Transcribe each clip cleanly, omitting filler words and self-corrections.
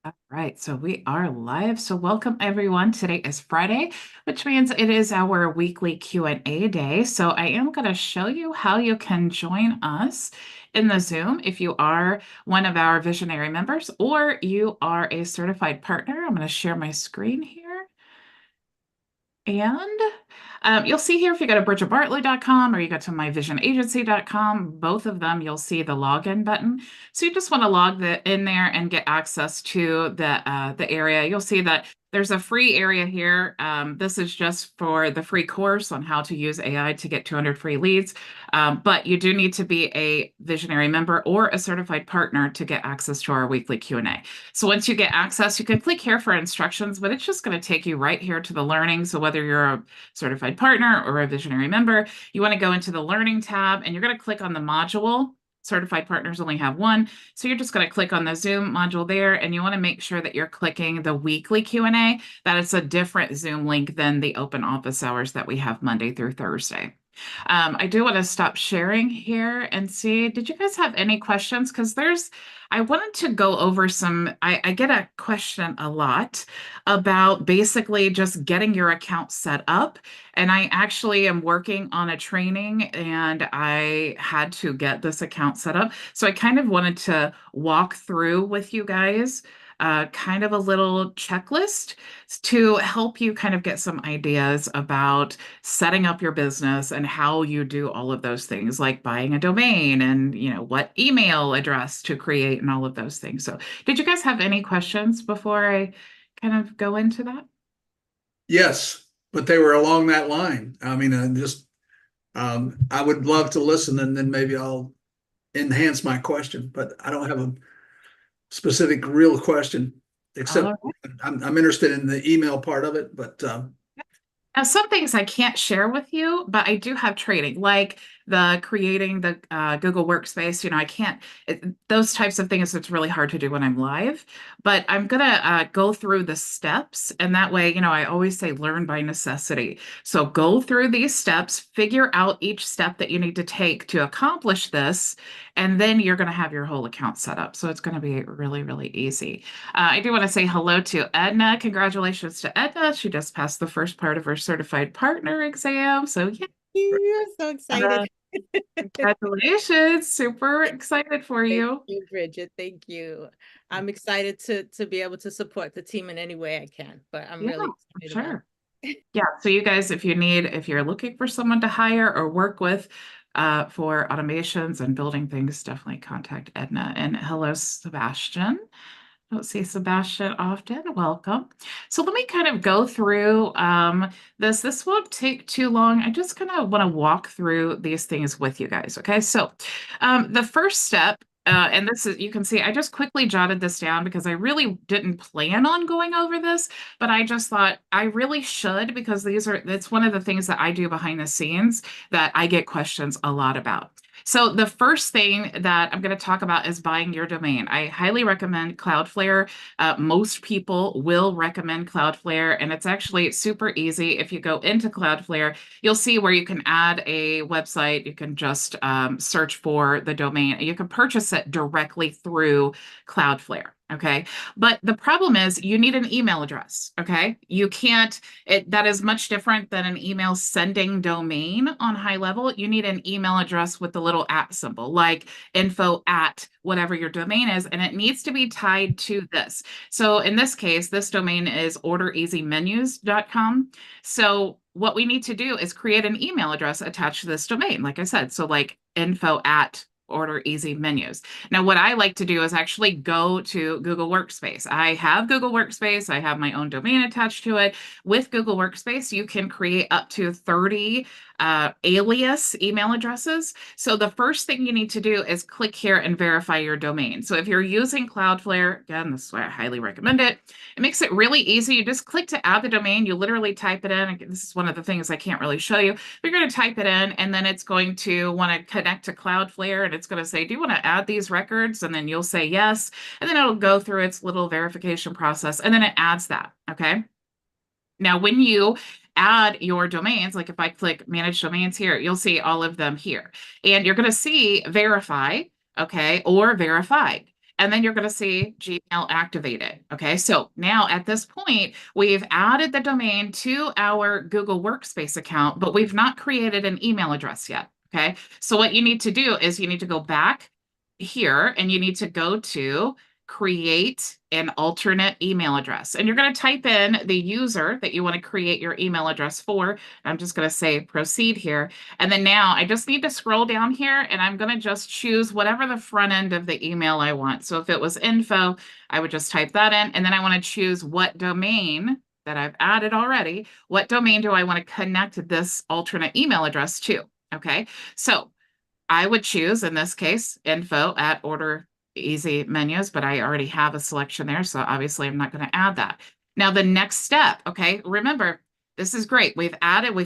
All right, so we are live. So welcome everyone. Today is Friday, which means it is our weekly Q&A day. So I am going to show you how you can join us in the Zoom if you are one of our visionary members or you are a certified partner. I'm going to share my screen here. And you'll see here if you go to bridgetbartlett.com or you go to myvisionagency.com, both of them, you'll see the login button. So you just want to log in there and get access to the area. You'll see that there's a free area here. This is just for the free course on how to use AI to get 200 free leads. But you do need to be a visionary member or a certified partner to get access to our weekly Q&A. So once you get access, you can click here for instructions, but it's just going to take you right here to the learning. So whether you're a certified partner or a visionary member, you want to go into the learning tab and you're going to click on the module. Certified partners only have one. So you're just going to click on the Zoom module there, and you want to make sure that you're clicking the weekly Q&A, that it's a different Zoom link than the open office hours that we have Monday through Thursday. I do want to stop sharing here and see, did you guys have any questions? Because I wanted to go over I get a question a lot about basically just getting your account set up. And I actually am working on a training and I had to get this account set up. So I kind of wanted to walk through with you guys kind of a little checklist to help you kind of get some ideas about setting up your business and how you do all of those things, like buying a domain and, what email address to create and all of those things. So did you guys have any questions before I kind of go into that? Yes, but they were along that line. I mean, I would love to listen and then maybe I'll enhance my question, but I don't have a specific real question, except All I'm interested in the email part of it, but Now, some things I can't share with you, but I do have training, like the creating the Google Workspace. I can't, those types of things, it's really hard to do when I'm live. But I'm going to go through the steps. And that way, I always say learn by necessity. So go through these steps, figure out each step that you need to take to accomplish this. And then you're going to have your whole account set up. So it's going to be really, really easy. I do want to say hello to Edna. Congratulations to Edna. She just passed the first part of her certified partner exam. So yeah, You're so excited. congratulations. Super excited for Thank you. you, Bridget. Thank you. I'm excited to be able to support the team in any way I can, but I'm really excited sure. Yeah. So you guys, if you're looking for someone to hire or work with for automations and building things, definitely contact Edna. And hello, Sebastian. Don't see Sebastian often. Welcome. So let me kind of go through this. This won't take too long. I just kind of want to walk through these things with you guys. Okay. So the first step, and this is, you can see, I just quickly jotted this down because I really didn't plan on going over this, but I just thought I really should because it's one of the things that I do behind the scenes that I get questions a lot about. So the first thing that I'm going to talk about is buying your domain. I highly recommend Cloudflare. Most people will recommend Cloudflare, and it's actually super easy. If you go into Cloudflare, you'll see where you can add a website. You can just search for the domain. You can purchase it directly through Cloudflare. Okay. But the problem is you need an email address. Okay. You can't, that is much different than an email sending domain on HighLevel. You need an email address with the little @ symbol, like info at whatever your domain is, and it needs to be tied to this. So in this case, this domain is ordereasymenus.com. So what we need to do is create an email address attached to this domain, like I said. So like info at Order Easy Menus. Now, what I like to do is actually go to Google Workspace. I have Google Workspace. I have my own domain attached to it. With Google Workspace, you can create up to 30 alias email addresses. So the first thing you need to do is click here and verify your domain. So if you're using Cloudflare, again, this is why I highly recommend it. It makes it really easy. You just click to add the domain. You literally type it in. This is one of the things I can't really show you, but you're going to type it in, and then it's going to want to connect to Cloudflare, and it's going to say, do you want to add these records? And then you'll say yes, and then it'll go through its little verification process, and then it adds that, okay? Now, when you add your domains, like if I click manage domains here, you'll see all of them here. And you're going to see verify, okay, or verified. and then you're going to see Gmail activated. Okay, so now at this point, we've added the domain to our Google Workspace account, but we've not created an email address yet. Okay, so what you need to do is you need to go back here and you need to go to create an alternate email address. And you're going to type in the user that you want to create your email address for. I'm just going to say proceed here. And then now I just need to scroll down here and I'm going to just choose whatever the front end of the email I want. So if it was info, I would just type that in. And then I want to choose what domain that I've added already. What domain do I want to connect this alternate email address to? Okay, so I would choose, in this case, info@order easy menus, but I already have a selection there, so obviously I'm not going to add that. Now, the next step, okay, remember, this is great. We've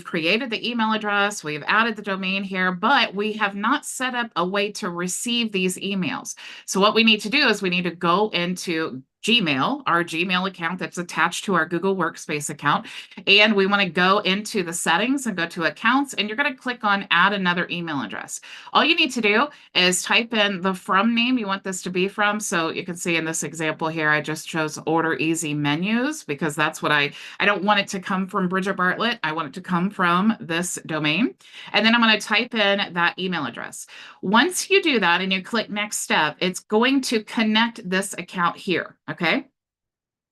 created the email address, we've added the domain here, but we have not set up a way to receive these emails. So what we need to do is we need to go into Gmail, our Gmail account that's attached to our Google Workspace account. And we want to go into the settings and go to accounts, and you're going to click on add another email address. All you need to do is type in the from name you want this to be from. So you can see in this example here, I just chose order easy menus because that's what I don't want it to come from Bridget Bartlett. I want it to come from this domain. And then I'm going to type in that email address. Once you do that and you click next step, it's going to connect this account here. Okay.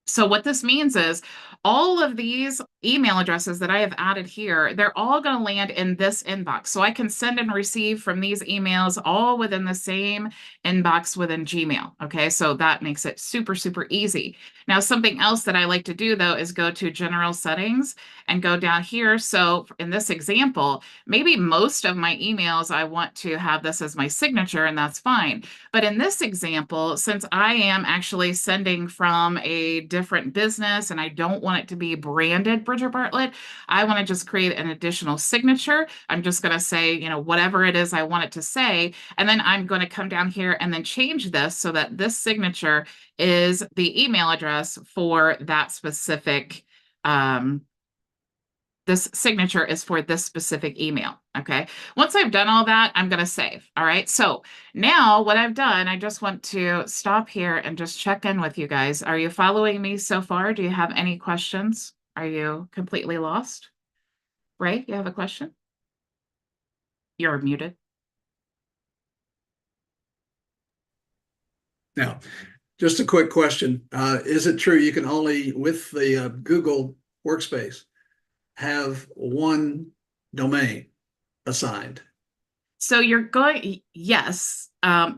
So what this means is all of these email addresses that I have added here, they're all going to land in this inbox. So I can send and receive from these emails all within the same inbox within Gmail. Okay, so that makes it super, super easy. Now, something else that I like to do, though, is go to General Settings and go down here. So in this example, maybe most of my emails, I want to have this as my signature, and that's fine. But in this example, since I am actually sending from a different business and I don't want it to be branded Bridget Bartlett, I want to just create an additional signature. I'm just going to say, you know, whatever it is I want it to say. And then I'm going to come down here and then change this so that this signature is the email address for that specific this signature is for this specific email. Okay. Once I've done all that, I'm going to save. All right. So now what I've done, I just want to stop here and just check in with you guys. Are you following me so far? Do you have any questions? Are you completely lost? Ray, you have a question? You're muted. Now, just a quick question. Is it true you can only, with the Google Workspace, have one domain assigned? So you're going, yes,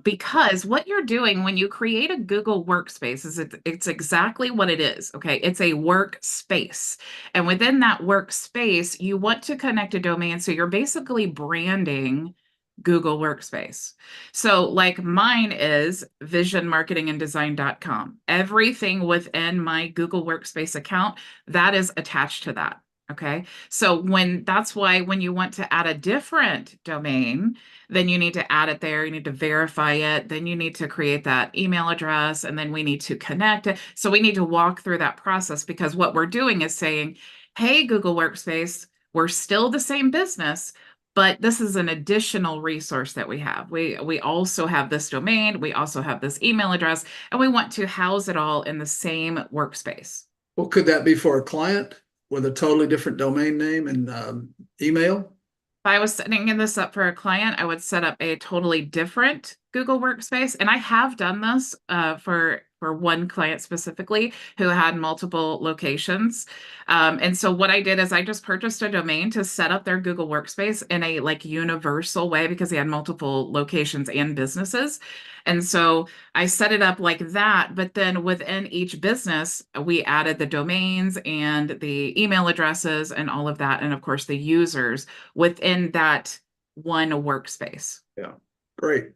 because what you're doing when you create a Google Workspace is it's exactly what it is. Okay, it's a workspace. And within that workspace, you want to connect a domain. So you're basically branding Google Workspace. So like mine is visionmarketinganddesign.com. Everything within my Google Workspace account, that is attached to that. Okay, so that's why when you want to add a different domain, then you need to add it there. You need to verify it. Then you need to create that email address, and then we need to connect it. So we need to walk through that process because what we're doing is saying, hey, Google Workspace, we're still the same business, but this is an additional resource that we have. We also have this domain. We also have this email address, and we want to house it all in the same workspace. Well, could that be for a client with a totally different domain name and email? If I was setting this up for a client, I would set up a totally different Google Workspace. And I have done this for one client specifically who had multiple locations. And so what I did is I just purchased a domain to set up their Google Workspace in a like universal way because he had multiple locations and businesses. And so I set it up like that, but then within each business, we added the domains and the email addresses and all of that. And of course, the users within that one workspace. Yeah, great.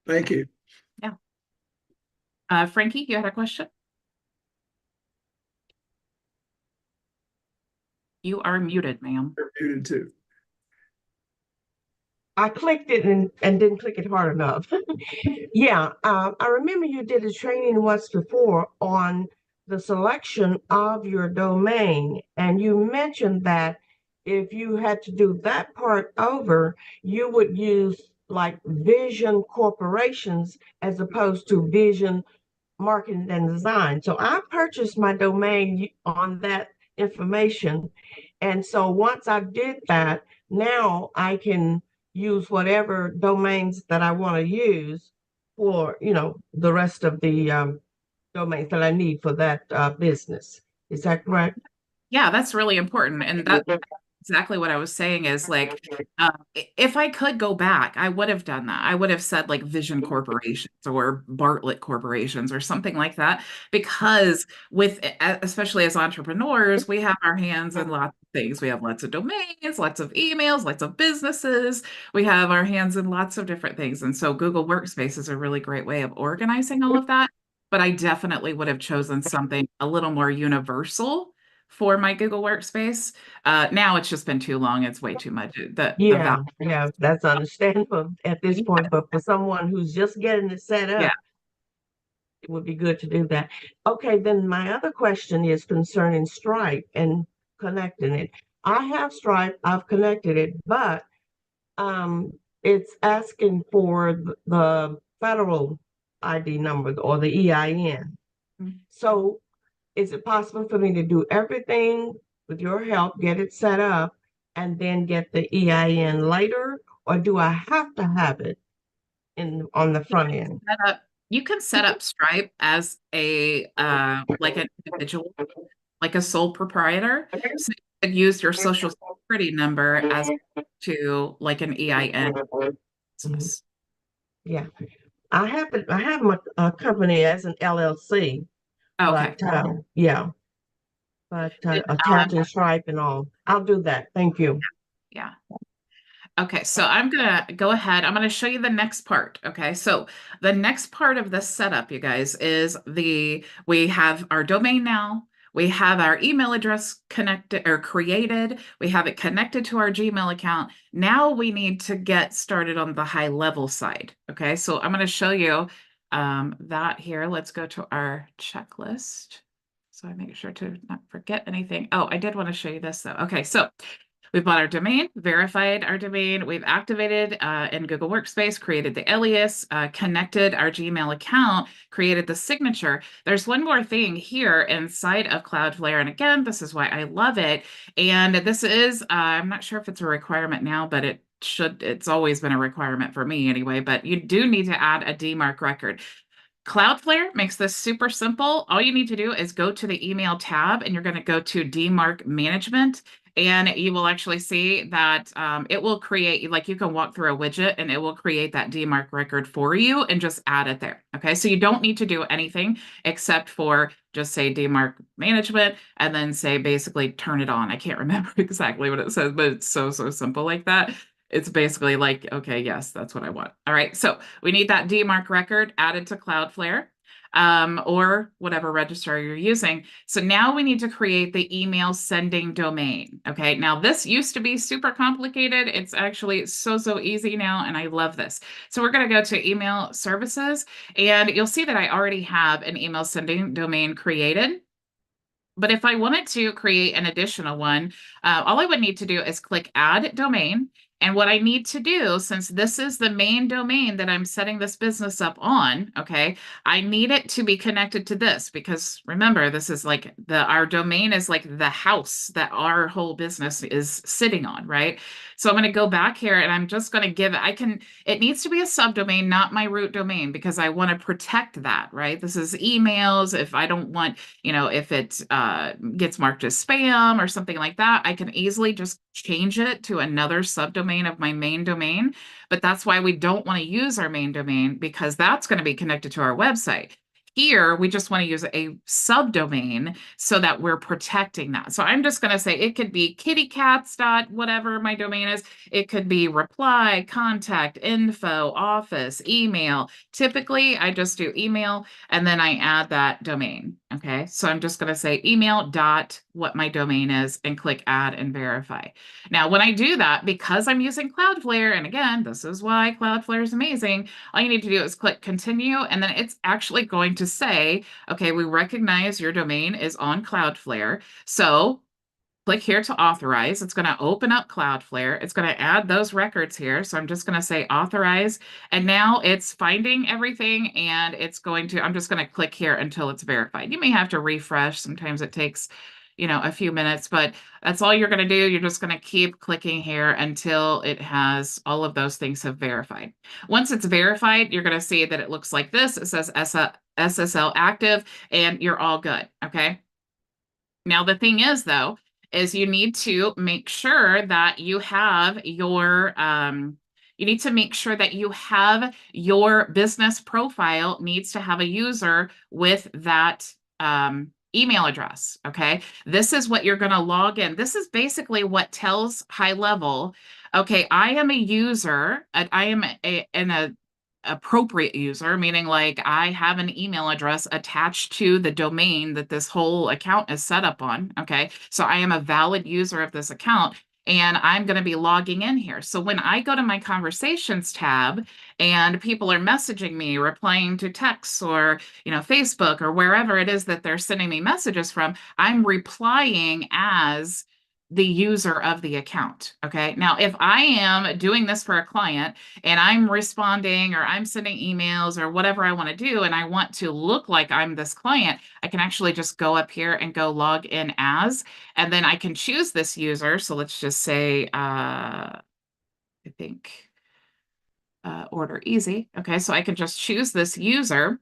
Thank you. Yeah. Frankie, you had a question? You are muted, ma'am. You're muted too. I clicked it and didn't click it hard enough. Yeah, I remember you did a training once before on the selection of your domain, and you mentioned that if you had to do that part over, you would use like Vision Corporations as opposed to Vision Marketing and Design. So I purchased my domain on that information. And so once I did that, now I can use whatever domains that I want to use for, the rest of the domains that I need for that business. Is that correct? Yeah, that's really important. And that's exactly what I was saying is like, if I could go back, I would have done that. I would have said like Vision Corporations or Bartlett Corporations or something like that, because especially as entrepreneurs, we have our hands in lots of things. We have lots of domains, lots of emails, lots of businesses. We have our hands in lots of different things. And so Google Workspace is a really great way of organizing all of that. But I definitely would have chosen something a little more universal for my Google Workspace. Now it's just been too long. It's way too much. Yeah, that's understandable at this point. But for someone who's just getting it set up, Yeah. it would be good to do that. Okay, then my other question is concerning Stripe and connecting it. I have Stripe, I've connected it, but it's asking for the federal ID number or the EIN. So is it possible for me to do everything with your help, get it set up, and then get the EIN later? Or do I have to have it on the front end? You can set up Stripe as like an individual, like a sole proprietor. So you could use your social security number as to like an EIN. Yeah, I have a company as an LLC, Okay. but yeah, but attaching Stripe and all. I'll do that. Thank you. Yeah. Okay, so I'm gonna go ahead. I'm gonna show you the next part. Okay, so the next part of this setup, you guys, is we have our domain now. We have our email address connected or created. We have it connected to our Gmail account. Now we need to get started on the HighLevel side. Okay, so I'm going to show you that here. Let's go to our checklist. So I make sure to not forget anything. Oh, I did want to show you this though. Okay, so we've bought our domain, verified our domain, we've activated in Google Workspace, created the alias, connected our Gmail account, created the signature. There's one more thing here inside of Cloudflare. And again, this is why I love it. And this is, I'm not sure if it's a requirement now, but it's always been a requirement for me anyway, but you do need to add a DMARC record. Cloudflare makes this super simple. All you need to do is go to the email tab and you're going to go to DMARC management. And you will actually see that it will create, like you can walk through a widget and it will create that DMARC record for you and just add it there. Okay, so you don't need to do anything except for just say DMARC management and then say basically turn it on. I can't remember exactly what it says, but it's so simple like that. It's basically like, okay, yes, that's what I want. All right, so we need that DMARC record added to Cloudflare. Or whatever registrar you're using. So now we need to create the email sending domain. Okay, now this used to be super complicated. It's actually so easy now, and I love this. So we're going to go to email services, and you'll see that I already have an email sending domain created. But if I wanted to create an additional one, all I would need to do is click add domain. And what I need to do, since this is the main domain that I'm setting this business up on, okay, I need it to be connected to this because remember, this is like our domain is like the house that our whole business is sitting on, right? So I'm going to go back here and I'm just going to give it, it needs to be a subdomain, not my root domain, because I want to protect that, right? This is emails. If I don't want, if it gets marked as spam or something like that, I can easily just change it to another subdomain of my main domain. But that's why we don't want to use our main domain because that's going to be connected to our website. Here, we just want to use a subdomain so that we're protecting that. So I'm just going to say it could be kittycats. Whatever my domain is. It could be reply, contact, info, office, email. Typically, I just do email and then I add that domain. Okay, so I'm just going to say email dot what my domain is and click add and verify. Now, when I do that, because I'm using Cloudflare, and again, this is why Cloudflare is amazing, all you need to do is click continue, and then it's actually going to say, okay, we recognize your domain is on Cloudflare. So click here to authorize. It's going to open up Cloudflare. It's going to add those records here. So I'm just going to say authorize. And now it's finding everything and I'm just going to click here until it's verified. You may have to refresh. Sometimes it takes, a few minutes, but that's all you're going to do. You're just going to keep clicking here until it has all of those things have verified. Once it's verified, you're going to see that it looks like this. It says SSL active and you're all good. Okay. Now, the thing is, though, is you need to make sure that you have your business profile needs to have a user with that email address. Okay. This is what you're going to log in. This is basically what tells HighLevel, okay, I am a user, I am an appropriate user, meaning like I have an email address attached to the domain that this whole account is set up on. Okay. So I am a valid user of this account. And I'm going to be logging in here. So when I go to my conversations tab and people are messaging me, replying to texts or, Facebook or wherever it is that they're sending me messages from, I'm replying as the user of the account. Okay. Now, if I am doing this for a client and I'm responding or I'm sending emails or whatever I want to do, and I want to look like I'm this client, I can actually just go up here and go log in as, and then I can choose this user. So let's just say, I think order easy. Okay. So I can just choose this user.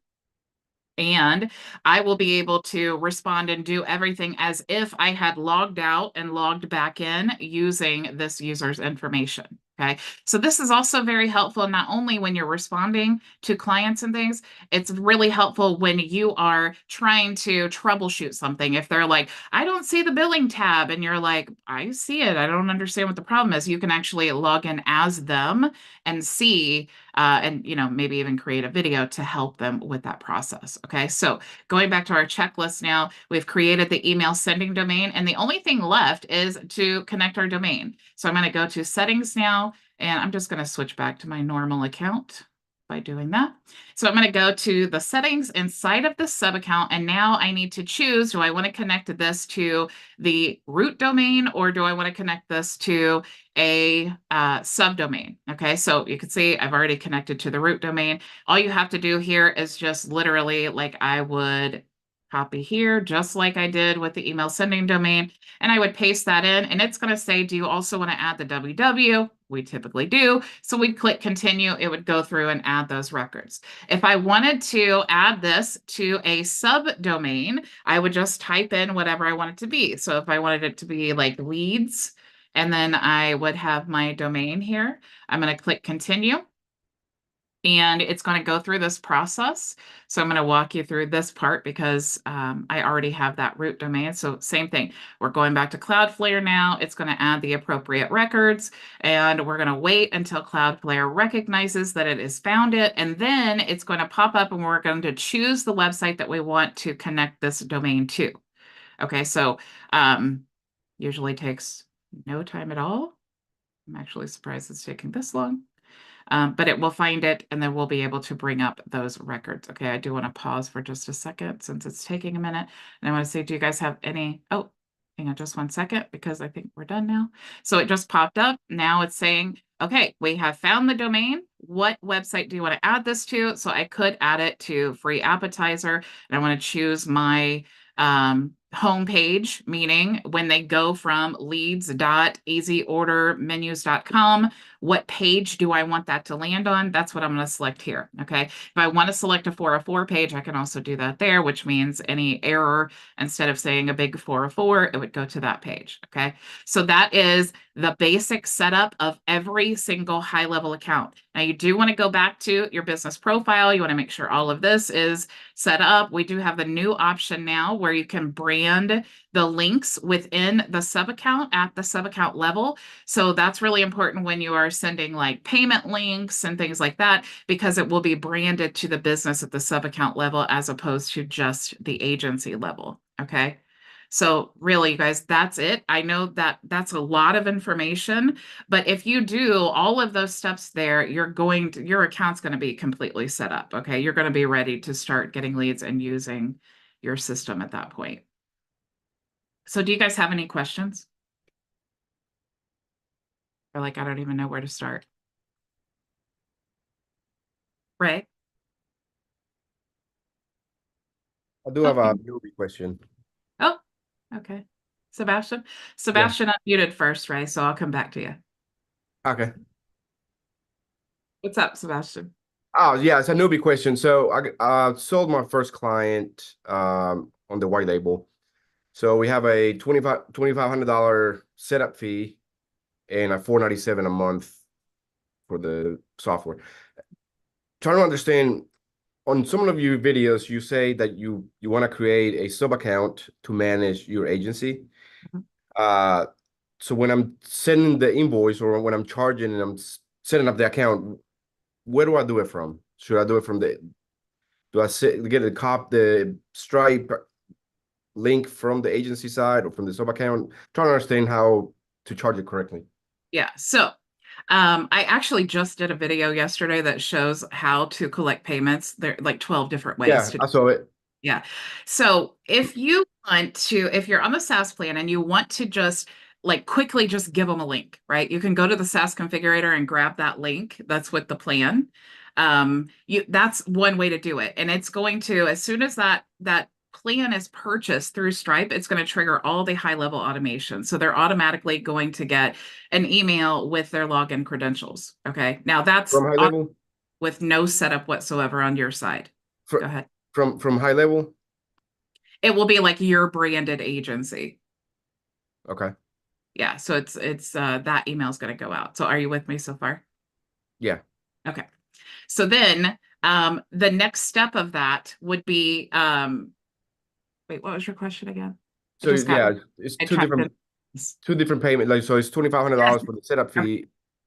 And I will be able to respond and do everything as if I had logged out and logged back in using this user's information. Okay. So this is also very helpful, not only when you're responding to clients and things, it's really helpful when you are trying to troubleshoot something. If they're like, I don't see the billing tab, and you're like, I see it, I don't understand what the problem is. You can actually log in as them and see, and maybe even create a video to help them with that process. Okay. So going back to our checklist now, we've created the email sending domain, and the only thing left is to connect our domain. So I'm going to go to settings now, and I'm just going to switch back to my normal account by doing that. So I'm going to go to the settings inside of the sub account, and now I need to choose, do I want to connect this to the root domain, or do I want to connect this to a subdomain? Okay, so you can see I've already connected to the root domain. All you have to do here is just literally, like I would copy here, just like I did with the email sending domain, and I would paste that in, and it's going to say, do you also want to add the www? We typically do. So we'd click continue. It would go through and add those records. If I wanted to add this to a subdomain, I would just type in whatever I want it to be. So if I wanted it to be like leads, and then I would have my domain here, I'm going to click continue. And it's going to go through this process. So I'm going to walk you through this part because I already have that root domain. So same thing. We're going back to Cloudflare now. It's going to add the appropriate records, and we're going to wait until Cloudflare recognizes that it has found it. And then it's going to pop up, and we're going to choose the website that we want to connect this domain to. Okay, so usually takes no time at all. I'm actually surprised it's taking this long. But it will find it, and then we'll be able to bring up those records. Okay, I do want to pause for just a second since it's taking a minute. And I want to say, do you guys have any, oh, hang on just 1 second, because I think we're done now. So it just popped up. Now it's saying, okay, we have found the domain. What website do you want to add this to? So I could add it to Free Appetizer, and I want to choose my homepage, meaning when they go from leads.easyordermenus.com, what page do I want that to land on? That's what I'm going to select here. Okay. If I want to select a 404 page, I can also do that there, which means any error, instead of saying a big 404, it would go to that page. Okay. So that is the basic setup of every single HighLevel account. Now you do want to go back to your business profile. You want to make sure all of this is set up. We do have the new option now where you can brand the links within the sub account at the sub account level. So that's really important when you are sending like payment links and things like that, because it will be branded to the business at the sub account level as opposed to just the agency level. Okay. So really, you guys, that's it. I know that that's a lot of information, but if you do all of those steps there, your account's going to be completely set up. Okay. You're going to be ready to start getting leads and using your system at that point. So do you guys have any questions? Or like, I don't even know where to start. Ray? I do have a Okay. newbie question. Oh, okay. Sebastian? Sebastian unmuted first, Ray, so I'll come back to you. Okay. What's up, Sebastian? Oh, yeah, it's a newbie question. So I sold my first client on the white label. So we have a $2,500 setup fee and a $497 a month for the software. Trying to understand, on some of your videos, you say that you want to create a sub account to manage your agency. Mhm. So when I'm sending the invoice or when I'm charging and I'm setting up the account, where do I do it from? Should I do it from get the Stripe link from the agency side or from the sub account? Trying to understand how to charge it correctly. Yeah. So I actually just did a video yesterday that shows how to collect payments. There are like 12 different ways Yeah, to. I saw it. Yeah. So if you want to, if you're on the SaaS plan and you want to just like quickly just give them a link, right? You can go to the SaaS configurator and grab that link. That's with the plan. That's one way to do it. And it's going to, as soon as that plan is purchased through Stripe, it's going to trigger all the high-level automation. So they're automatically going to get an email with their login credentials. Okay. Now that's From HighLevel? with no setup whatsoever on your side. Go ahead. From HighLevel? It will be like your branded agency. Okay. Yeah. So it's that email is going to go out. So are you with me so far? Yeah. Okay. So then the next step of that would be wait, what was your question again? So yeah, it's two different payments. Like, so it's $2,500 for the setup fee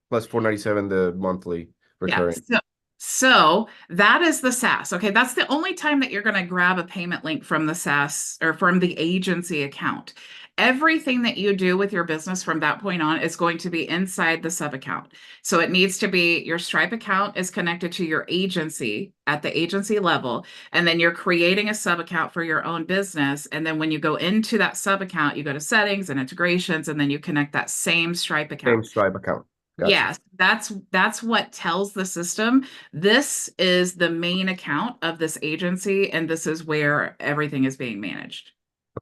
plus $497 the monthly recurring. Yeah. So that is the SaaS. Okay. That's the only time that you're going to grab a payment link from the SaaS or from the agency account. Everything that you do with your business from that point on is going to be inside the sub account. So it needs to be your Stripe account is connected to your agency at the agency level. And then you're creating a sub account for your own business. And then when you go into that sub account, you go to settings and integrations, and then you connect that same Stripe account. Same Stripe account. Gotcha. Yes, that's what tells the system this is the main account of this agency, and this is where everything is being managed.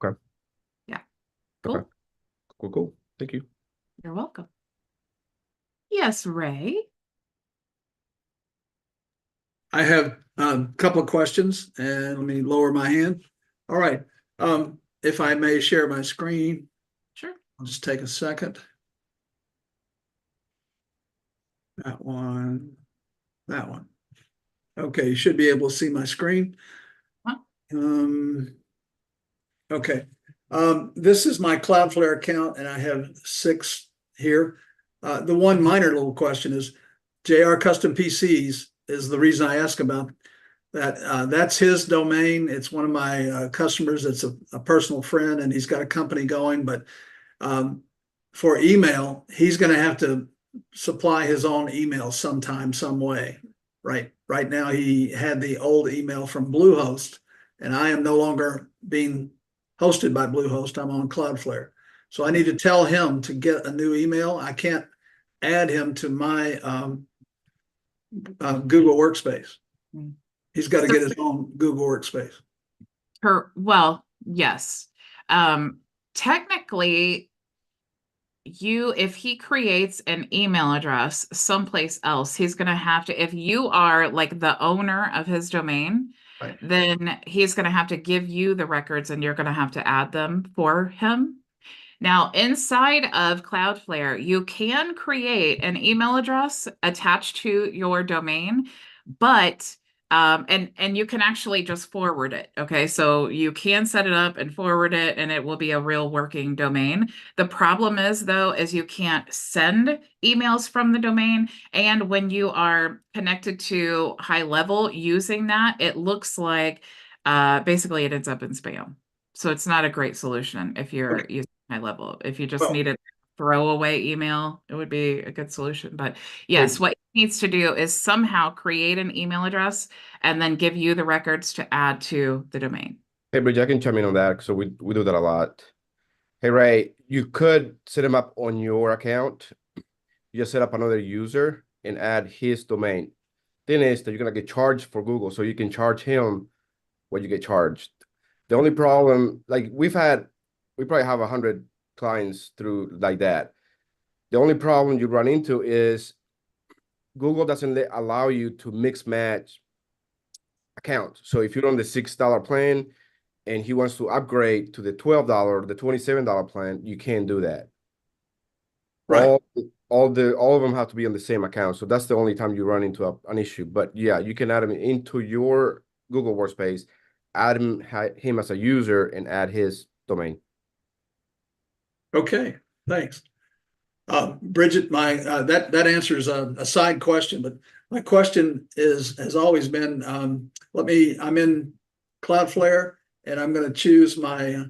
Okay. Yeah. Cool. Okay. Cool. Thank you. You're welcome. Yes, Ray. I have a couple of questions, and let me lower my hand. All right. If I may share my screen. Sure. I'll just take a second. That one. Okay, you should be able to see my screen. Huh? Okay. This is my Cloudflare account, and I have 6 here. The one minor little question is JR Custom PCs is the reason I ask about that. That's his domain. It's one of my customers. It's a personal friend, and he's got a company going, but for email, he's going to have to supply his own email sometime, some way. Right now, he had the old email from Bluehost, and I am no longer being hosted by Bluehost. I'm on Cloudflare. So I need to tell him to get a new email. I can't add him to my Google Workspace. He's got to get his own Google Workspace. Well, yes. Technically, if he creates an email address someplace else, he's going to have to, if you are like the owner of his domain, Right. then he's going to have to give you the records and you're going to have to add them for him. Now, inside of Cloudflare, you can create an email address attached to your domain, but and you can actually just forward it. Okay, so you can set it up and forward it, and it will be a real working domain. The problem is, though, is you can't send emails from the domain, and when you are connected to HighLevel using that, it looks like basically it ends up in spam. So it's not a great solution if you're using HighLevel. If you just need a throwaway email, it would be a good solution. But yes, what he needs to do is somehow create an email address and then give you the records to add to the domain. Hey, Bridget, I can chime in on that. So we do that a lot. Hey, Ray, you could set him up on your account. You just set up another user and add his domain. Thing is that you're gonna get charged for Google, so you can charge him what you get charged. The only problem, like we probably have 100 clients through like that. The only problem you run into is Google doesn't allow you to mix match accounts. So if you're on the $6 plan and he wants to upgrade to the $12, the $27 plan, you can't do that. Right. All of them have to be on the same account. So that's the only time you run into an issue. But yeah, you can add him into your Google Workspace, add him as a user and add his domain. Okay, thanks. Bridget, my that answers a side question, but my question has always been, I'm in Cloudflare and I'm going to choose my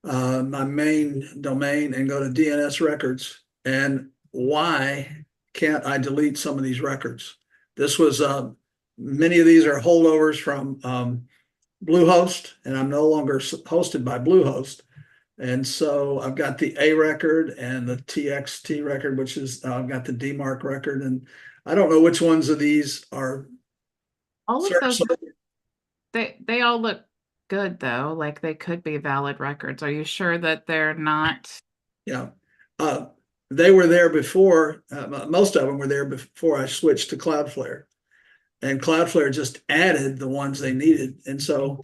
my main domain and go to DNS records. And why can't I delete some of these records? This was many of these are holdovers from Bluehost, and I'm no longer hosted by Bluehost. And so I've got the A record and the TXT record, which is I've got the DMARC record, and I don't know which ones of these are. All of those, they all look good though, like they could be valid records. Are you sure that they're not? Yeah, they were there before. Most of them were there before I switched to Cloudflare, and Cloudflare just added the ones they needed, and so.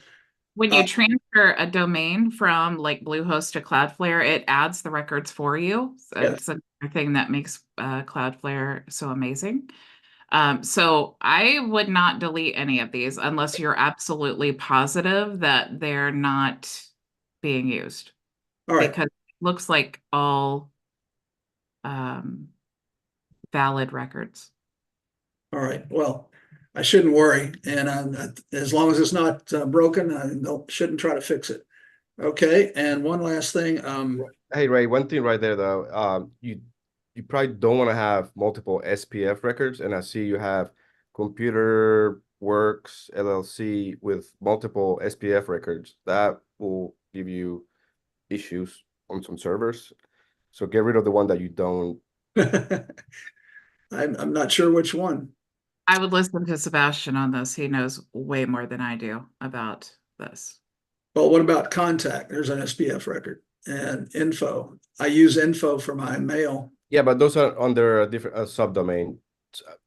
When you transfer a domain from like Bluehost to Cloudflare, it adds the records for you. So Yes. it's another thing that makes Cloudflare so amazing. So I would not delete any of these unless you're absolutely positive that they're not being used. All right. Because it looks like all valid records. All right. Well, I shouldn't worry, and as long as it's not broken, I shouldn't try to fix it. Okay. And one last thing. Hey, Ray, one thing right there though, you probably don't want to have multiple SPF records, and I see you have Computer Works LLC with multiple SPF records. That will give you issues on some servers. So get rid of the one that you don't. I'm not sure which one. I would listen to Sebastian on this. He knows way more than I do about this. Well, what about contact? There's an SPF record and info. I use info for my mail. Yeah, but those are under a different subdomain.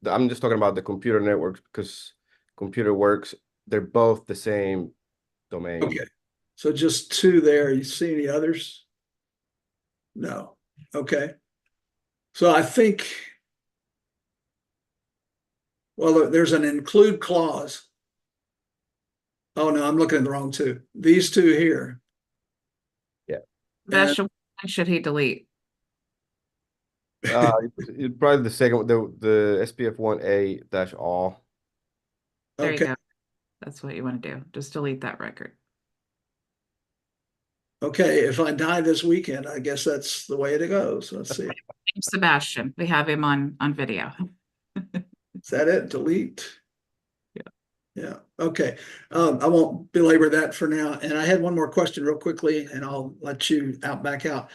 I'm just talking about the computer network because Computer Works, they're both the same domain. Okay. So just two there. You see any others? No. Okay. So I think, well, there's an include clause. Oh, no, I'm looking at the wrong two. These two here. Yeah. Sebastian, should he delete? It's probably the second, the SPF 1A-all. There Okay. you go. That's what you want to do. Just delete that record. Okay, if I die this weekend, I guess that's the way it goes. Let's see. Sebastian, we have him on video. Is that it? Delete? Yeah. Yeah. Okay. I won't belabor that for now. And I had one more question real quickly, and I'll let you back out.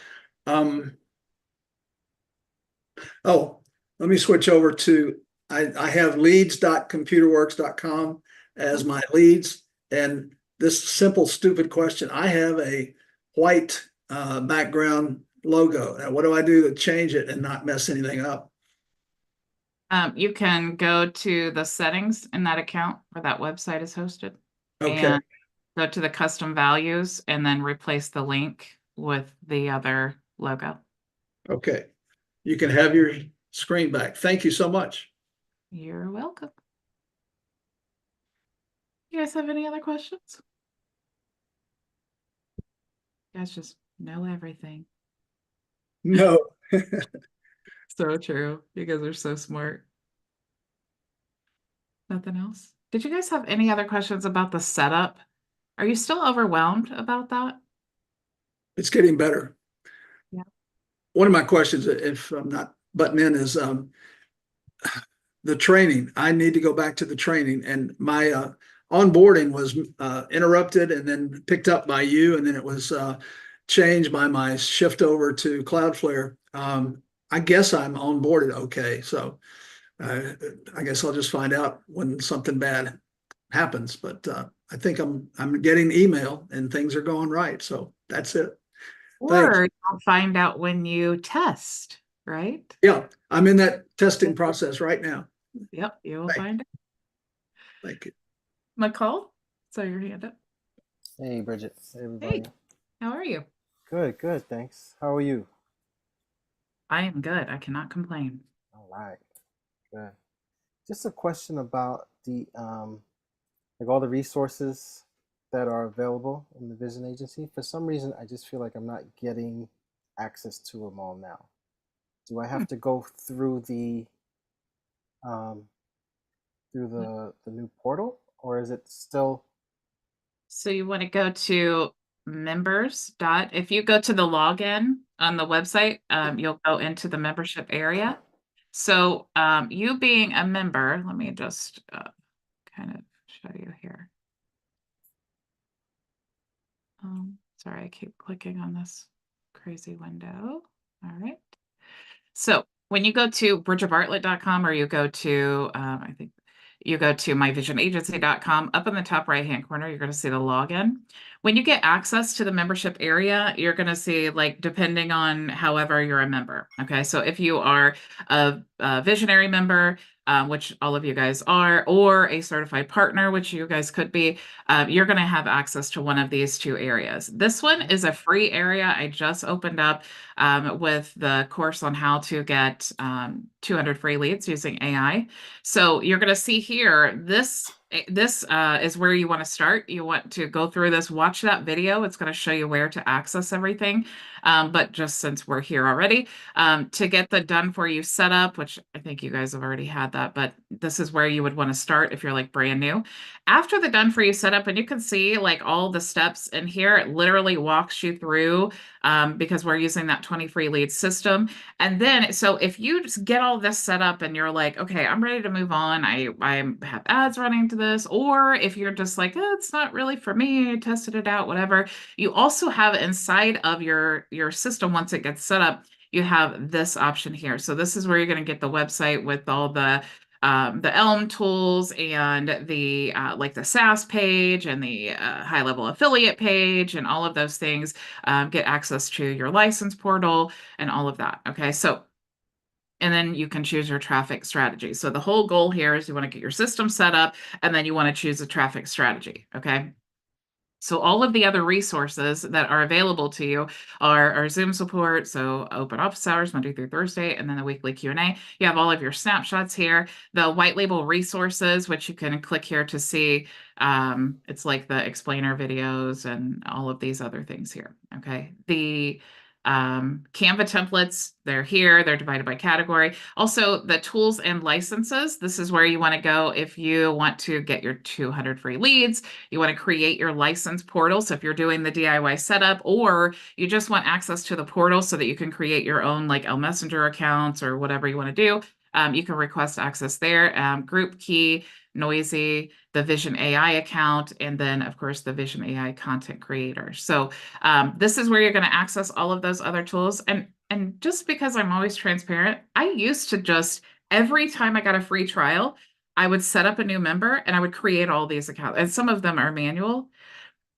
Oh, let me switch over to, I have leads.computerworks.com as my leads. And this simple, stupid question, I have a white background logo. Now, what do I do to change it and not mess anything up? You can go to the settings in that account where that website is hosted. Okay. And go to the custom values and then replace the link with the other logo. Okay. You can have your screen back. Thank you so much. You're welcome. You guys have any other questions? You guys just know everything. No. So true. You guys are so smart. Nothing else? Did you guys have any other questions about the setup? Are you still overwhelmed about that? It's getting better. Yeah. One of my questions, if I'm not butting in, is the training. I need to go back to the training, and my onboarding was interrupted and then picked up by you, and then it was change my shift over to Cloudflare. I guess I'm onboarded okay. So I guess I'll just find out when something bad happens. But I think I'm getting email and things are going right. So that's it. Thanks. Or you'll find out when you test, right? Yeah, I'm in that testing process right now. Yep, you will Thank- find out. Thank you. McCall, saw your hand up. Hey, Bridget. Hey, everybody. How are you? Good, good. Thanks. How are you? I am good. I cannot complain. All right. Good. Just a question about the like all the resources that are available in the Vision Agency. For some reason, I just feel like I'm not getting access to them all now. Do I have to go through the new portal, or is it still? So you want to go to if you go to the login on the website, you'll go into the membership area. So you being a member, let me just kind of show you here. Sorry, I keep clicking on this crazy window. All right. So when you go to bridgetbartlett.com or you go to, I think you go to myvisionagency.com, up in the top right-hand corner, you're going to see the login. When you get access to the membership area, you're going to see, like, depending on however you're a member. Okay, so if you are a visionary member, which all of you guys are, or a certified partner, which you guys could be, you're going to have access to one of these two areas. This one is a free area I just opened up with the course on how to get 200 free leads using AI. So you're going to see here, this is where you want to start. You want to go through this, watch that video. It's going to show you where to access everything. But just since we're here already, to get the done for you setup, which I think you guys have already had that, but this is where you would want to start if you're like brand new. After the done for you setup, and you can see like all the steps in here, it literally walks you through because we're using that 20 free lead system. And then, so if you just get all this set up and you're like, okay, I'm ready to move on. I have ads running to this, or if you're just like, oh, it's not really for me, I tested it out, whatever. You also have inside of your system, once it gets set up, you have this option here. So this is where you're going to get the website with all the Elm tools and the like the SaaS page and the high-level affiliate page and all of those things. Get access to your license portal and all of that. Okay, so and then you can choose your traffic strategy. So the whole goal here is you want to get your system set up, and then you want to choose a traffic strategy. Okay. So all of the other resources that are available to you are our Zoom support, so open office hours Monday through Thursday, and then the weekly Q&A. You have all of your snapshots here, the white label resources, which you can click here to see. It's like the explainer videos and all of these other things here. Okay, the Canva templates, they're here, they're divided by category. Also, the tools and licenses, this is where you want to go if you want to get your 200 free leads. You want to create your license portal. So if you're doing the DIY setup, or you just want access to the portal so that you can create your own like L Messenger accounts or whatever you want to do, you can request access there. Group key, Noisy, the Vision AI account, and then of course the Vision AI content creator. So this is where you're going to access all of those other tools. And just because I'm always transparent, I used to just, every time I got a free trial, I would set up a new member and I would create all these accounts. And some of them are manual,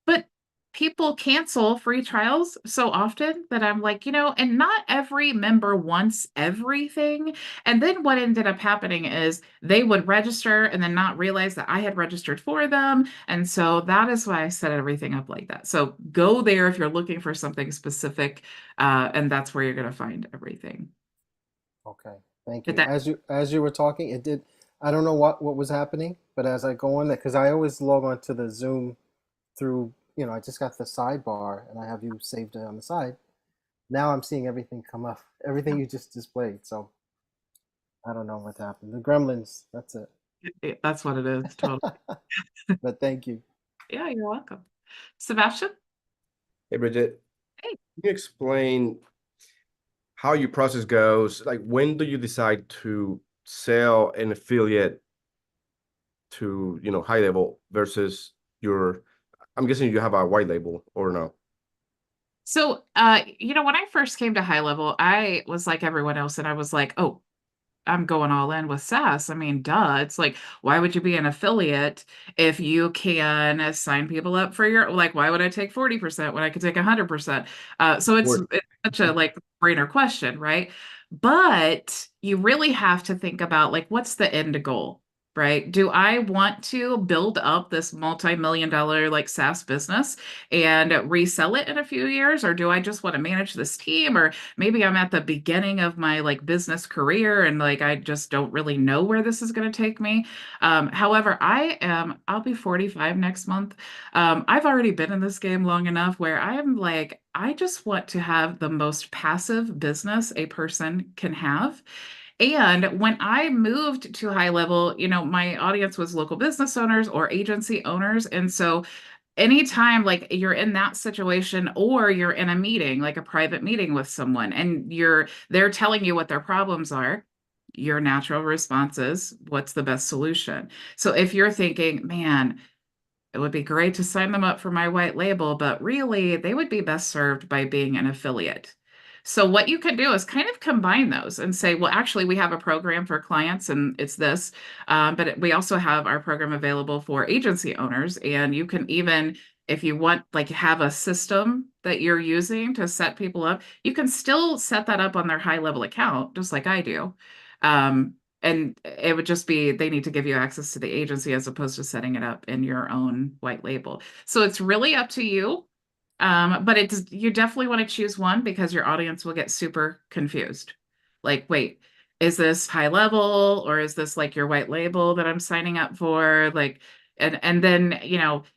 but people cancel free trials so often that I'm like, and not every member wants everything. And then what ended up happening is they would register and then not realize that I had registered for them. And so that is why I set everything up like that. So go there if you're looking for something specific, and that's where you're going to find everything. Okay, thank Did you. that- As you were talking, it did. I don't know what was happening, but as I go on there, because I always log on to the Zoom through, I just got the sidebar and I have you saved it on the side. Now I'm seeing everything come up, everything you just displayed. So I don't know what happened. The gremlins, that's it. That's what it is. Totally. But thank you. Yeah, you're welcome. Sebastian? Hey, Bridget. Hey. Can you explain how your process goes? Like, when do you decide to sell an affiliate to, HighLevel versus I'm guessing you have a white label or no? So, when I first came to HighLevel, I was like everyone else, and I was like, oh, I'm going all in with SaaS. I mean, duh. It's like, why would you be an affiliate if you can sign people up for your, like, why would I take 40% when I could take 100%? So Or it's such a like brainer question, right? But you really have to think about like, what's the end goal? Right? Do I want to build up this multi-million dollar like SaaS business and resell it in a few years? Or do I just want to manage this team? Or maybe I'm at the beginning of my like business career and like I just don't really know where this is going to take me. However, I'll be 45 next month. I've already been in this game long enough where I am like, I just want to have the most passive business a person can have. And when I moved to HighLevel, my audience was local business owners or agency owners. And so anytime like you're in that situation or you're in a meeting, like a private meeting with someone, and they're telling you what their problems are, your natural response is, what's the best solution? So if you're thinking, man, it would be great to sign them up for my white label, but really they would be best served by being an affiliate. So what you can do is kind of combine those and say, well, actually, we have a program for clients and it's this, but we also have our program available for agency owners. And you can even, if you want, like have a system that you're using to set people up, you can still set that up on their HighLevel account, just like I do. And it would just be they need to give you access to the agency as opposed to setting it up in your own white label. So it's really up to you. But you definitely want to choose one because your audience will get super confused. Like, wait, is this HighLevel or is this like your white label that I'm signing up for? Like, and then,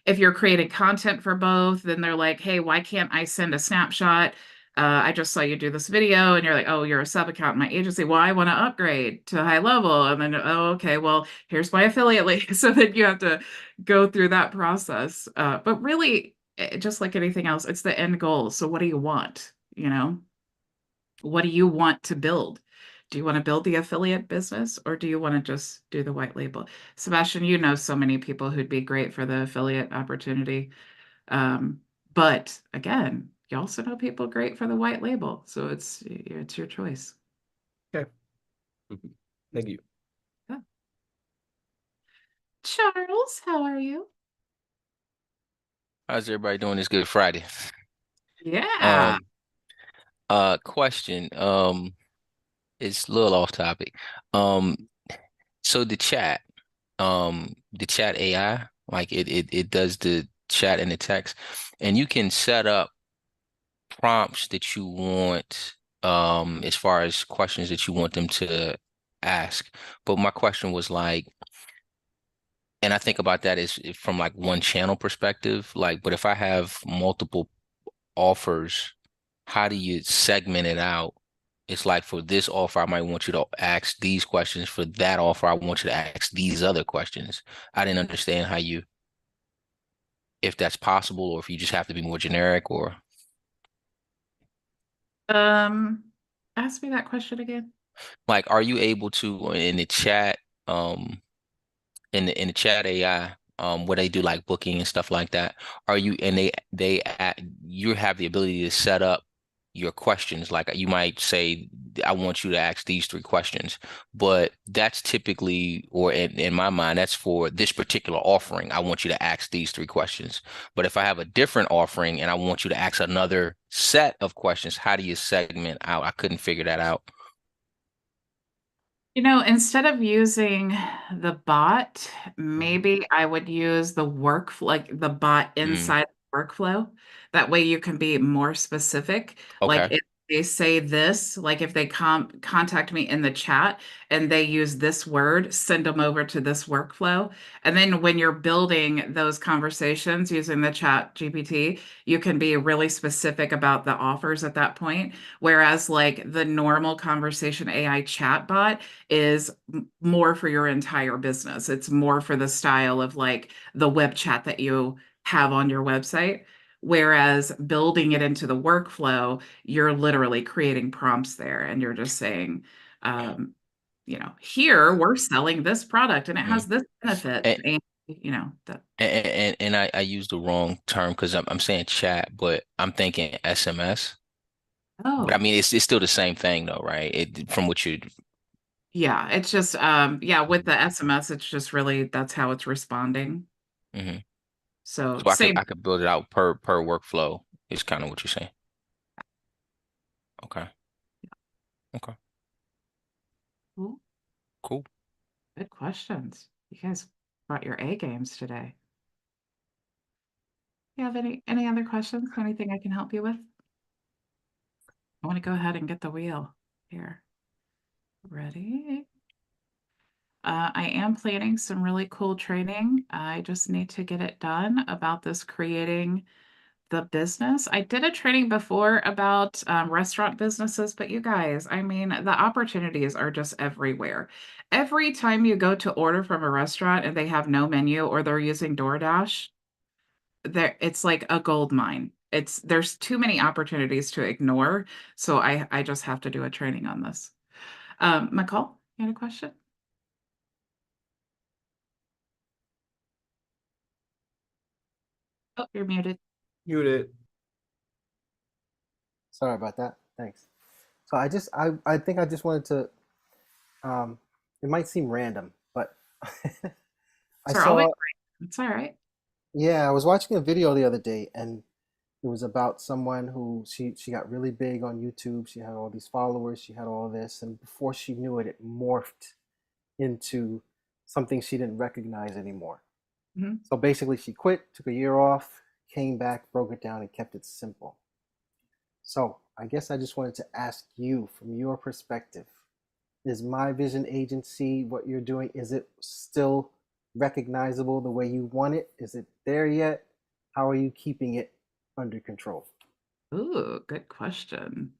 if you're creating content for both, then they're like, hey, why can't I send a snapshot? I just saw you do this video and you're like, oh, you're a sub account in my agency. Well, I want to upgrade to HighLevel. And then, oh, okay, well, here's my affiliate link. So then you have to go through that process. But really, just like anything else, it's the end goal. So what do you want? What do you want to build? Do you want to build the affiliate business or do you want to just do the white label? Sebastian, you know so many people who'd be great for the affiliate opportunity. But again, you also know people great for the white label. So it's your choice. okay. Thank you. Yeah. Charles, how are you? How's everybody doing this Good Friday? Yeah. Question. It's a little off topic. So the chat AI, like it does the chat and the text, and you can set up prompts that you want, as far as questions that you want them to ask. But my question was like, and I think about that is from like one channel perspective, like, but if I have multiple offers, how do you segment it out? It's like for this offer, I might want you to ask these questions. For that offer, I want you to ask these other questions. I didn't understand if that's possible, or if you just have to be more generic, or Ask me that question again. like, are you able to in the chat, in the chat AI, where they do like booking and stuff like that, are you and you have the ability to set up your questions? Like you might say, I want you to ask these 3 questions, but that's typically, or in my mind, that's for this particular offering. I want you to ask these 3 questions. But if I have a different offering and I want you to ask another set of questions, how do you segment out? I couldn't figure that out. Instead of using the bot, maybe I would use the like the bot inside the workflow. That way you can be more specific. Like Okay. if they say this, like if they contact me in the chat and they use this word, send them over to this workflow. And then when you're building those conversations using the chat GPT, you can be really specific about the offers at that point. Whereas like the normal conversation AI chatbot is more for your entire business. It's more for the style of like the web chat that you have on your website. Whereas building it into the workflow, you're literally creating prompts there and you're just saying, here we're selling this product and it has this benefit. And, And you know, that. And I used the wrong term because I'm saying chat, but I'm thinking SMS. But I Oh, mean, it's still the same thing though, right? It from what you. yeah, it's just yeah, with the SMS, it's just really that's how it's responding. Mhm. So So same. I could build it out per workflow. Is kind of what you're saying. Okay. Okay. Cool. Cool. Good questions. You guys brought your A games today. You have any other questions? Anything I can help you with? I want to go ahead and get the wheel here. Ready? I am planning some really cool training. I just need to get it done about this creating the business. I did a training before about restaurant businesses, but you guys, I mean, the opportunities are just everywhere. Every time you go to order from a restaurant and they have no menu or they're using DoorDash, it's like a gold mine. There's too many opportunities to ignore. So I just have to do a training on this. McCall, you had a question? Oh, you're muted. Muted. Sorry about that. Thanks. So I think I just wanted to it might seem random, but I Sorry, I'll be saw great. It's all right. yeah, I was watching a video the other day and it was about someone who she got really big on YouTube. She had all these followers, she had all this, and before she knew it, it morphed into something she didn't recognize anymore. Mhm. So basically she quit, took a year off, came back, broke it down and kept it simple. So I guess I just wanted to ask you from your perspective, is My Vision Agency, what you're doing, is it still recognizable the way you want it? Is it there yet? How are you keeping it under control? Ooh, good question.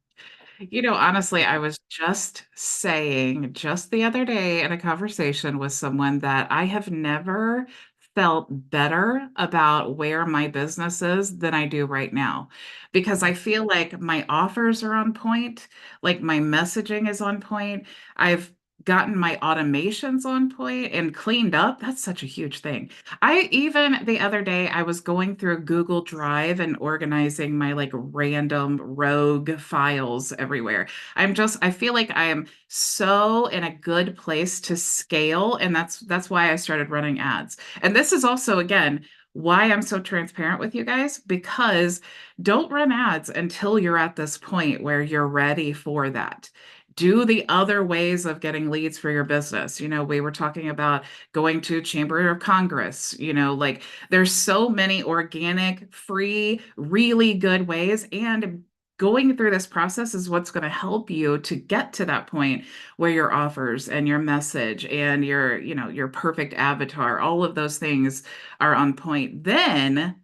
You know, honestly, I was just saying just the other day in a conversation with someone that I have never felt better about where my business is than I do right now. Because I feel like my offers are on point, like my messaging is on point. I've gotten my automations on point and cleaned up. That's such a huge thing. I even the other day I was going through Google Drive and organizing my like random rogue files everywhere. I feel like I am so in a good place to scale and that's why I started running ads. And this is also again why I'm so transparent with you guys because don't run ads until you're at this point where you're ready for that. Do the other ways of getting leads for your business. You know, we were talking about going to Chamber of Congress, you know, like there's so many organic, free, really good ways. And going through this process is what's going to help you to get to that point where your offers and your message and your, you know, your perfect avatar, all of those things are on point. Then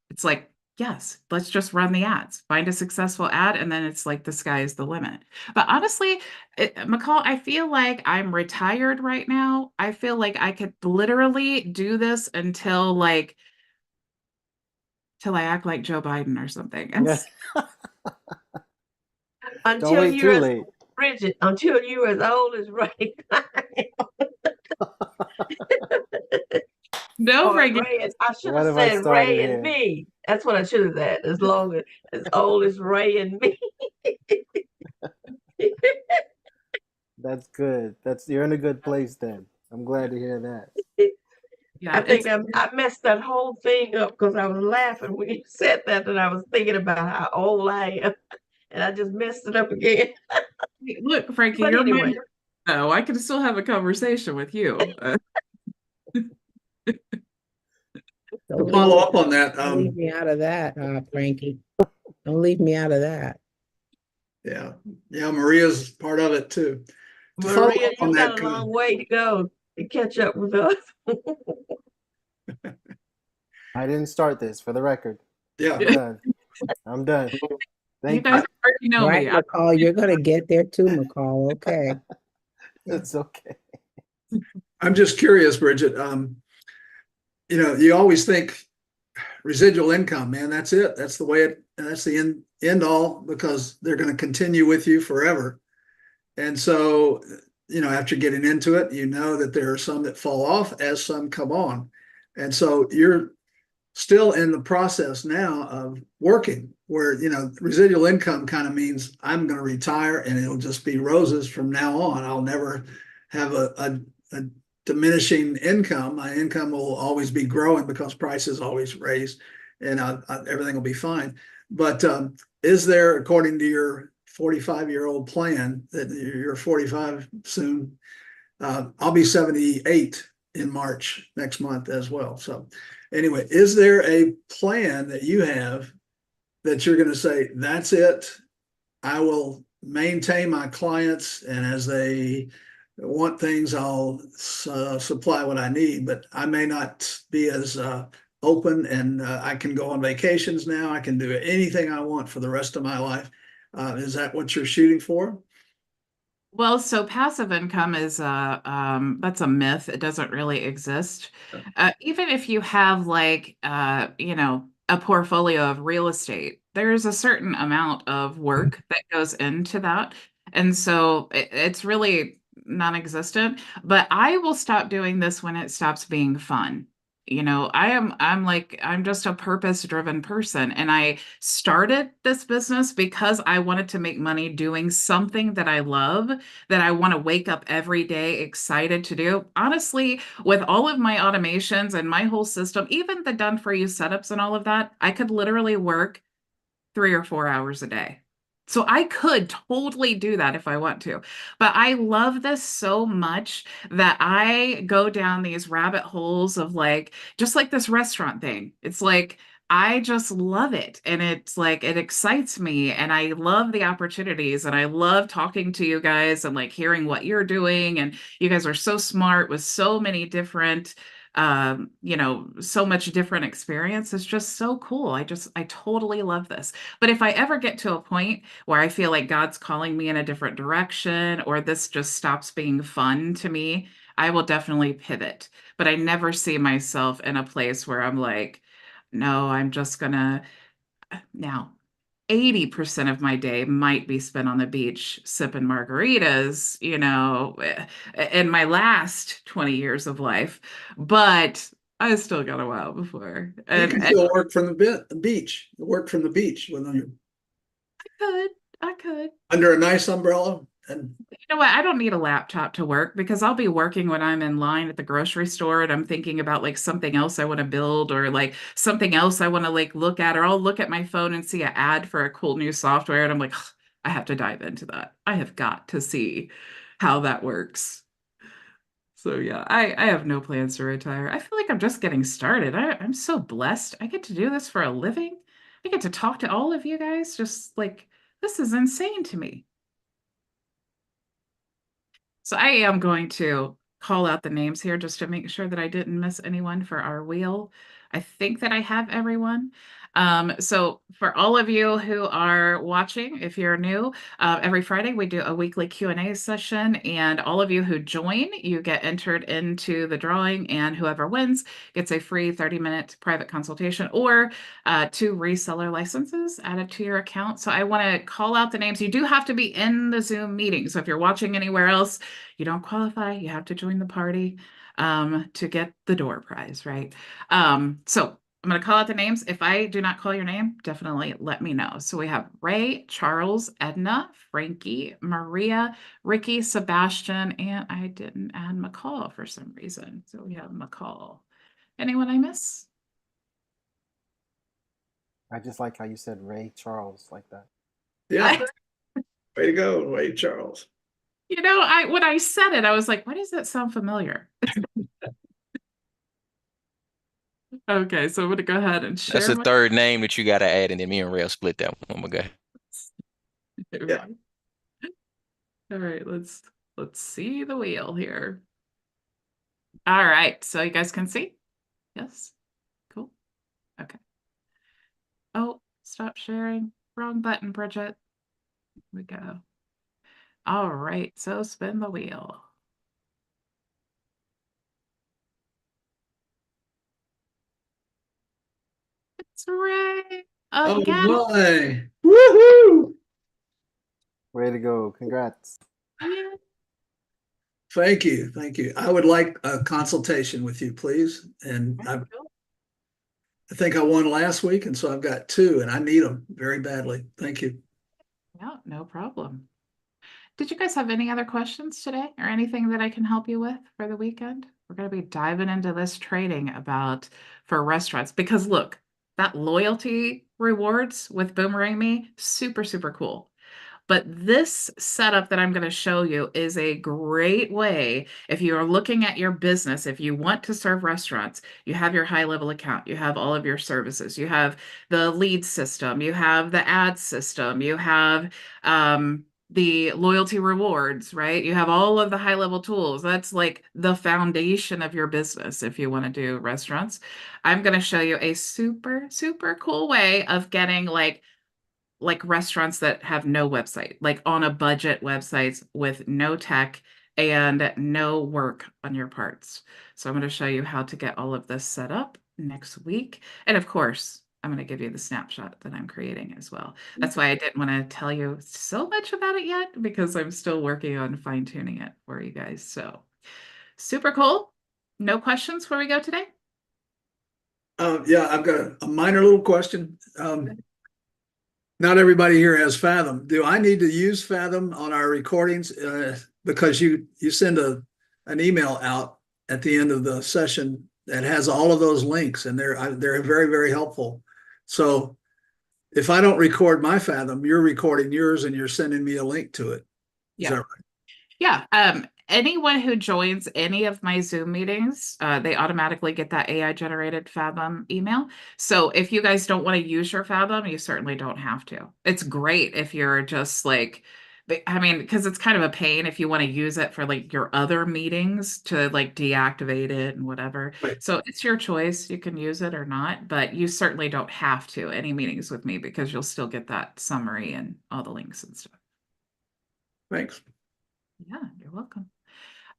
it's like, yes, let's just run the ads, find a successful ad, and then it's like the sky is the limit. But honestly, McCall, I feel like I'm retired right now. I feel like I could literally do this till I act like Joe Biden or something. Yeah. Don't Until wait you're too as late. Bridget, until you're as old as Ray No, or Frankie. Ray. I should What have have I said started Ray and here? me. That's what I should have said. As old as Ray and me. That's good. You're in a good place then. I'm glad to hear that. I Yeah, think I messed that whole thing up because I was laughing when you said that, and I was thinking about how old I am, and I just messed it up again. look, Frankie, But you're my anyway, no, I can still have a conversation with you. To Don't leave follow me, up on that, don't leave me out of that, Frankie. Don't leave me out of that. yeah, Maria's part of it too. To follow Maria, up on you got that, a long way to go to catch up with us. I didn't start this, for the record. yeah, I'm done. I'm done. You Thank guys you. already know Right, me. McCall, you're gonna get there too, McCall, okay. It's okay. I'm just curious, Bridget. You always think residual income, man. That's it. That's the way that's the end all because they're going to continue with you forever. And so, after getting into it, you know that there are some that fall off as some come on. And so you're still in the process now of working where, you know, residual income kind of means I'm going to retire and it'll just be roses from now on. I'll never have a diminishing income. My income will always be growing because prices always raise and everything will be fine. But is there, according to your 45-year-old plan, that you're 45 soon, I'll be 78 in March next month as well. So anyway, is there a plan that you have that you're going to say, that's it? I will maintain my clients, and as they want things, I'll supply what I need, but I may not be as open, and I can go on vacations now. I can do anything I want for the rest of my life. Is that what you're shooting for? Well, so passive income is that's a myth. It doesn't really exist. Even if you have like you know, a portfolio of real estate, there's a certain amount of work that goes into that. And so it's really non-existent. But I will stop doing this when it stops being fun. You know, I'm just a purpose-driven person, and I started this business because I wanted to make money doing something that I love, that I want to wake up every day excited to do. Honestly, with all of my automations and my whole system, even the done for you setups and all of that, I could literally work 3 or 4 hours a day. So I could totally do that if I want to. But I love this so much that I go down these rabbit holes of like, just like this restaurant thing. It's like, I just love it. And it's like, it excites me. And I love the opportunities. And I love talking to you guys and like hearing what you're doing. And you guys are so smart with so many different you know, so much different experience. It's just so cool. I totally love this. But if I ever get to a point where I feel like God's calling me in a different direction, or this just stops being fun to me, I will definitely pivot. But I never see myself in a place where I'm like, no, I'm just gonna now. 80% of my day might be spent on the beach sipping margaritas, you know, in my last 20 years of life. But I still got a while before. You can still work from the beach, work from the beach I could. under a nice umbrella. And You know what? I don't need a laptop to work because I'll be working when I'm in line at the grocery store and I'm thinking about like something else I want to build, or like something else I want to like look at, or I'll look at my phone and see an ad for a cool new software and I'm like, I have to dive into that. I have got to see how that works. So yeah, I have no plans to retire. I feel like I'm just getting started. I'm so blessed. I get to do this for a living. I get to talk to all of you guys. Just like, this is insane to me. So I am going to call out the names here just to make sure that I didn't miss anyone for our wheel. I think that I have everyone. So for all of you who are watching, if you're new, every Friday we do a weekly Q&A session, and all of you who join, you get entered into the drawing, and whoever wins gets a free 30-minute private consultation or 2 reseller licenses added to your account. So I want to call out the names. You do have to be in the Zoom meeting. So if you're watching anywhere else, you don't qualify. You have to join the party to get the door prize, right? So I'm going to call out the names. If I do not call your name, definitely let me know. So we have Ray, Charles, Edna, Frankie, Maria, Ricky, Sebastian, and I didn't add McCall for some reason. So we have McCall. Anyone I miss? I just like how you said Ray Charles like that. yeah, way to go, Ray Charles. You know, when I said it, I was like, why does that sound familiar? Okay, so I'm gonna go ahead and share. That's the third name that you got to add, and then me and Rail split that one. But go ahead. Yeah. All right, let's see the wheel here. All right, so you guys can see? Yes. Cool. Okay. Oh, stop sharing. Wrong button, Bridget. Here we go. All right, so spin the wheel. It's Ray Oh again. my. Woohoo! Way to go. Congrats. Yeah. Thank you. Thank you. I would like a consultation with you, please. And I think I won last week, and so I've got 2, and I need them very badly. Thank you. Yeah, no problem. Did you guys have any other questions today or anything that I can help you with for the weekend? We're going to be diving into this training about for restaurants because look, that loyalty rewards with Boomerang Me, super, super cool. But this setup that I'm going to show you is a great way if you are looking at your business, if you want to serve restaurants, you have your HighLevel account, you have all of your services, you have the lead system, you have the ad system, you have the loyalty rewards, right? You have all of the HighLevel tools. That's like the foundation of your business if you want to do restaurants. I'm going to show you a super, super cool way of getting like restaurants that have no website, like on a budget websites with no tech and no work on your parts. So I'm going to show you how to get all of this set up next week. And of course, I'm going to give you the snapshot that I'm creating as well. That's why I didn't want to tell you so much about it yet because I'm still working on fine tuning it for you guys. So super cool. No questions before we go today? Yeah, I've got a minor little question. Not everybody here has Fathom. Do I need to use Fathom on our recordings? Because you send an email out at the end of the session that has all of those links, and they're very, very helpful. So if I don't record my Fathom, you're recording yours and you're sending me a link to it. Is that right? Yeah. Anyone who joins any of my Zoom meetings, they automatically get that AI generated Fathom email. So if you guys don't want to use your Fathom, you certainly don't have to. It's great if you're just like, I mean, because it's kind of a pain if you want to use it for like your other meetings to like deactivate it and whatever. Right. So it's your choice. You can use it or not, but you certainly don't have to any meetings with me because you'll still get that summary and all the links and stuff. Thanks. Yeah, you're welcome.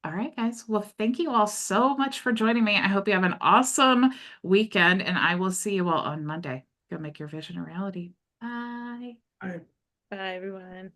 All right, guys. Well, thank you all so much for joining me. I hope you have an awesome weekend, and I will see you all on Monday. Go make your vision a reality. Bye. Bye. Bye, everyone.